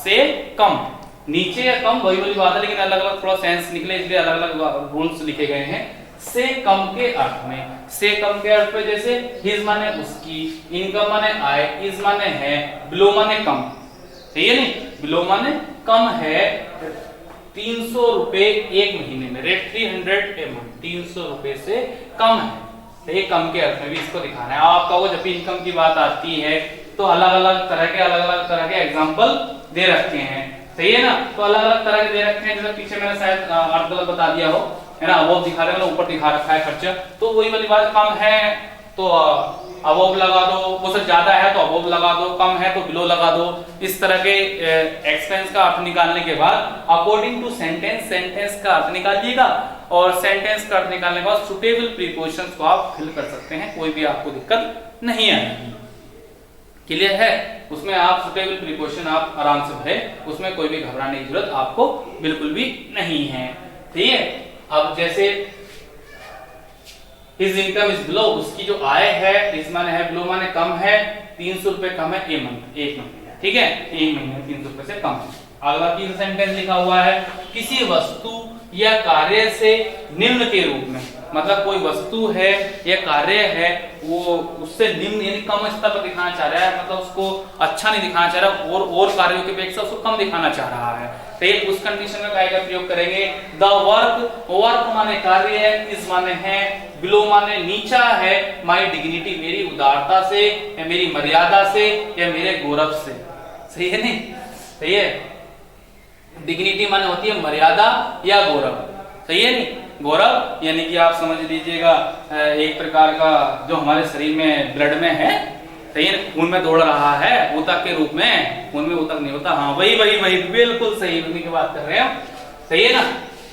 से कम, नीचे या कम वही वाली बात है, लेकिन अलग अलग थोड़ा सेंस निकले इसलिए अलग अलग रूल्स लिखे गए हैं। से कम के अर्थ में, से कम के अर्थ में जैसे हिज माने उसकी, इनकम माने आय, इज माने है, बिलो माने कम, सही है नहीं, बिलो माने कम है 300 रुपए एक महीने में, रेट 300 ए मंथ, 300 रुपए से कम है, तो ये कम के अर्थ में भी इसको दिखाना है। आपका वो जब भी इनकम की बात आती है तो अलग अलग तरह के एग्जाम्पल दे रखे हैं, सही है ना, तो अलग अलग तरह के दे रखे हैं, जैसे पीछे मैंने शायद अर्थ गलत बता दिया हो, है ना, अबोव दिखा रहे हैं, ऊपर दिखा रखा है खर्चा, तो वही वाली बात, कम है तो अबोव लगा दो, वो सब ज्यादा है तो अबोव लगा दो, कम है तो बिलो लगा दो। इस तरह के एक्सपेंस का अर्थ निकालने के बाद अकॉर्डिंग टू सेंटेंस, सेंटेंस का अर्थ निकालिएगा, और सेंटेंस का अर्थ निकालने के बाद सुटेबल प्रीपोजिशंस को आप फिल कर सकते हैं, कोई भी आपको दिक्कत नहीं आएगी। क्लियर है, उसमें आप सुटेबल प्रीपोजिशन आप आराम से भरे, उसमें कोई भी घबराने की जरूरत आपको बिल्कुल भी नहीं है, ठीक है। अब जैसे हिज इनकम इज बिलो, उसकी जो आय है, इज माने है, बिलो माने कम है, 300 रुपए कम है एक महीने, ठीक है, एक महीने 300 रुपए से कम है। अगला तीसरा सेंटेंस लिखा हुआ है, किसी वस्तु या कार्य से निम्न के रूप में, मतलब कोई वस्तु है या कार्य है वो उससे निम्न यानी कम स्तर पर दिखाना चाह रहा है, मतलब उसको अच्छा नहीं दिखाना चाह रहा, और कार्यों की अपेक्षा उसको कम दिखाना चाह रहा है, तो उस कंडीशन में काय का प्रयोग करेंगे, द वर्क, वर्क माने कार्य है, इज माने है, बिलो माने नीचा है, माई डिग्निटी मेरी उदारता से या मेरी मर्यादा से या मेरे गौरव से, सही है नहीं, सही है। डिग्निटी माने होती है मर्यादा या गौरव, सही है नहीं, गौरव यानी कि आप समझ लीजिएगा एक प्रकार का जो हमारे शरीर में ब्लड में है, सही है, खून में दौड़ रहा है, ऊतक के रूप में, खून में ऊतक नहीं होता, हाँ वही वही वही बिल्कुल सही, उन्हीं की बात कर रहे हैं, सही है ना,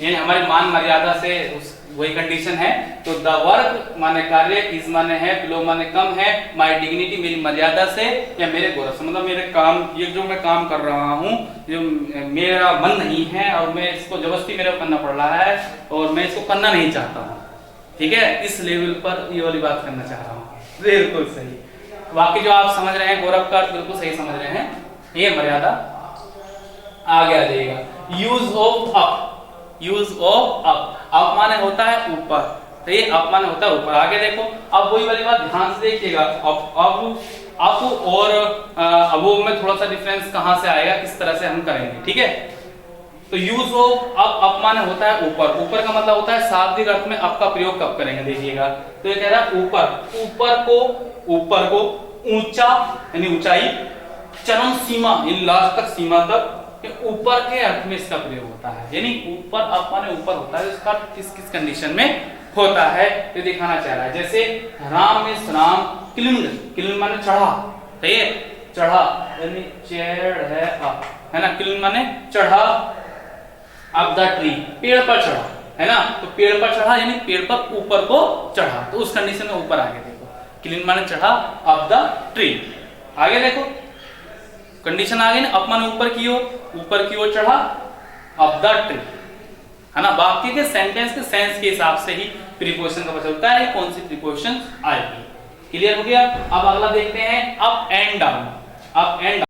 यानी हमारी मान मर्यादा से वही कंडीशन है। तो द वर्क माने कार्य, इज माने है, बिलो माने कम है, माई डिग्निटी मेरी मर्यादा से या मेरे गौरव से, मतलब मेरे काम, ये जो मैं काम कर रहा हूँ, जो मेरा मन नहीं है और मैं इसको जबरदस्ती मेरे को करना पड़ रहा है और मैं इसको करना नहीं चाहता हूँ, ठीक है, इस लेवल पर ये वाली बात करना चाह रहा हूँ, बिल्कुल सही। बाकी जो आप समझ रहे हैं गौरव का बिल्कुल सही समझ रहे हैं, ये मर्यादा आगे आ जाएगा। Use of up, use of up, up माने होता है ऊपर, तो ये अप माने होता है ऊपर। आगे देखो, अब वही वाली बात ध्यान से देखिएगा, अप और अबोव में थोड़ा सा डिफरेंस कहां से आएगा, किस तरह से हम करेंगे, ठीक है। तो यूज ऑफ अप माने होता है ऊपर, ऊपर का मतलब होता है शाब्दिक अर्थ में अप का प्रयोग कब करेंगे, देखिएगा, तो ये कह रहा है ऊपर को ऊंचा यानी ऊंचाई, चरम सीमा यानी लास्ट तक, सीमा तक, ऊपर के अर्थ में इसका प्रयोग होता है, यानी ऊपर, अप माने ऊपर होता है, इसका किस किस कंडीशन में होता है ये दिखाना चाह रहा है। जैसे राम में राम क्लिंग, क्लिंग माने चढ़ा, सही है, चढ़ा यानी चढ़ है अप, है ना, क्लिंग माने चढ़ा, अप द ट्री पेड़ पर चढ़ा, है ना, तो पेड़ पर चढ़ा यानी पेड़ पर ऊपर को चढ़ा, तो उस कंडीशन में ऊपर आगे देखो, क्लिंग माने चढ़ा, अप द ट्री, आगे देखो कंडीशन आ गई ना, अप माने ऊपर की ओर चढ़ा, अप द ट्री, है ना। बाकी के सेंटेंस के सेंस के हिसाब से ही प्रीपोजिशन का पता चलता है कौन सी प्रीपोजिशन आएगी। क्लियर हो गया। अब अगला देखते हैं up and down, up and